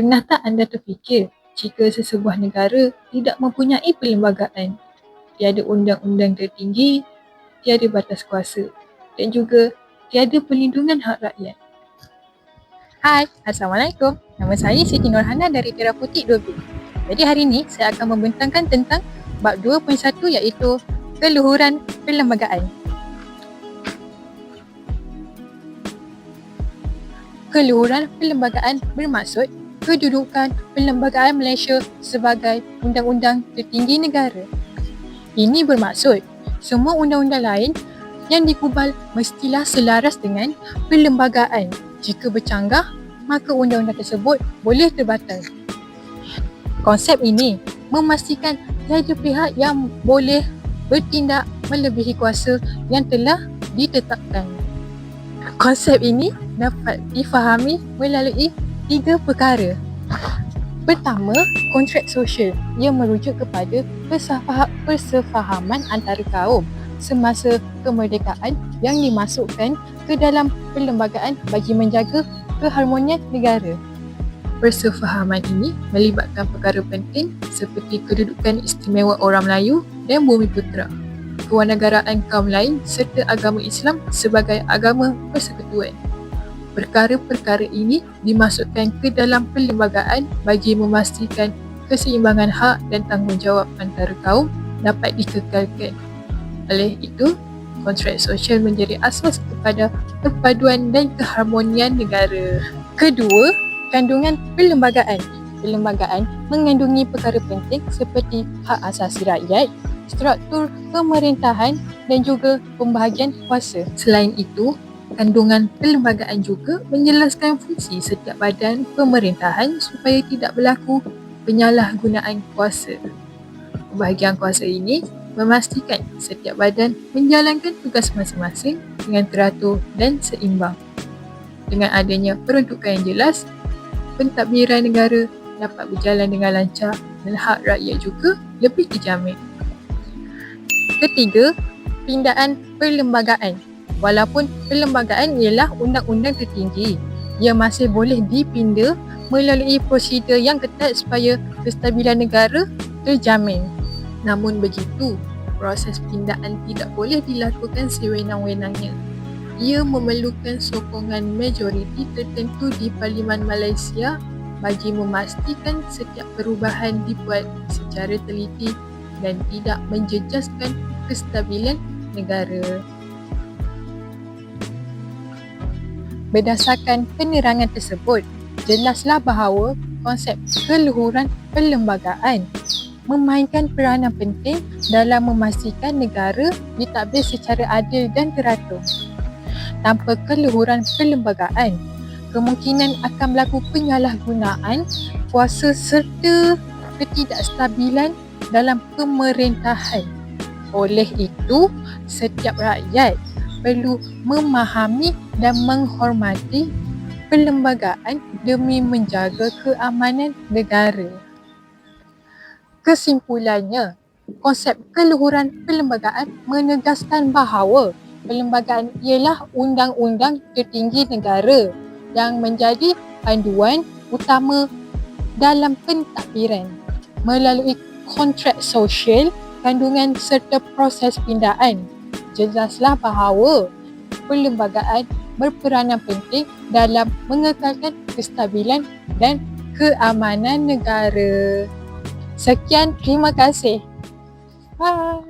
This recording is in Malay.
Pernah tak anda terfikir jika sesebuah negara tidak mempunyai perlembagaan, tiada undang-undang tertinggi, tiada batas kuasa dan juga tiada perlindungan hak rakyat? Hai, Assalamualaikum. Nama saya Siti Nurhana dari Tera Putih 2B. Jadi hari ini saya akan membentangkan tentang bab 2.1 iaitu keluhuran perlembagaan. Keluhuran perlembagaan bermaksud kedudukan perlembagaan Malaysia sebagai undang-undang tertinggi negara. Ini bermaksud semua undang-undang lain yang dikubal mestilah selaras dengan perlembagaan. Jika bercanggah, maka undang-undang tersebut boleh terbatal. Konsep ini memastikan tiada pihak yang boleh bertindak melebihi kuasa yang telah ditetapkan. Konsep ini dapat difahami melalui 3 perkara. Pertama, kontrak sosial. Ia merujuk kepada persefahaman antara kaum semasa kemerdekaan yang dimasukkan ke dalam perlembagaan bagi menjaga keharmonian negara. Persefahaman ini melibatkan perkara penting seperti kedudukan istimewa orang Melayu dan Bumiputera, kewarganegaraan kaum lain serta agama Islam sebagai agama persekutuan. Perkara-perkara ini dimasukkan ke dalam perlembagaan bagi memastikan keseimbangan hak dan tanggungjawab antara kaum dapat dikekalkan. Oleh itu, kontrak sosial menjadi asas kepada perpaduan dan keharmonian negara. Kedua, kandungan perlembagaan. Perlembagaan mengandungi perkara penting seperti hak asasi rakyat, struktur pemerintahan dan juga pembahagian kuasa. Selain itu, kandungan perlembagaan juga menjelaskan fungsi setiap badan pemerintahan supaya tidak berlaku penyalahgunaan kuasa. Pembahagian kuasa ini memastikan setiap badan menjalankan tugas masing-masing dengan teratur dan seimbang. Dengan adanya peruntukan yang jelas, pentadbiran negara dapat berjalan dengan lancar dan hak rakyat juga lebih terjamin. Ketiga, pindaan perlembagaan. Walaupun perlembagaan ialah undang-undang tertinggi, ia masih boleh dipinda melalui prosedur yang ketat supaya kestabilan negara terjamin. Namun begitu, proses pindaan tidak boleh dilakukan sewenang-wenangnya. Ia memerlukan sokongan majoriti tertentu di Parlimen Malaysia bagi memastikan setiap perubahan dibuat secara teliti dan tidak menjejaskan kestabilan negara. Berdasarkan penerangan tersebut, jelaslah bahawa konsep keluhuran perlembagaan memainkan peranan penting dalam memastikan negara ditadbir secara adil dan teratur. Tanpa keluhuran perlembagaan, kemungkinan akan berlaku penyalahgunaan kuasa serta ketidakstabilan dalam pemerintahan. Oleh itu, setiap rakyat perlu memahami dan menghormati perlembagaan demi menjaga keamanan negara. Kesimpulannya, konsep keluhuran perlembagaan menegaskan bahawa perlembagaan ialah undang-undang tertinggi negara yang menjadi panduan utama dalam pentadbiran. Melalui kontrak sosial, kandungan serta proses pindaan, jelaslah bahawa perlembagaan berperanan penting dalam mengekalkan kestabilan dan keamanan negara. Sekian, terima kasih. Bye.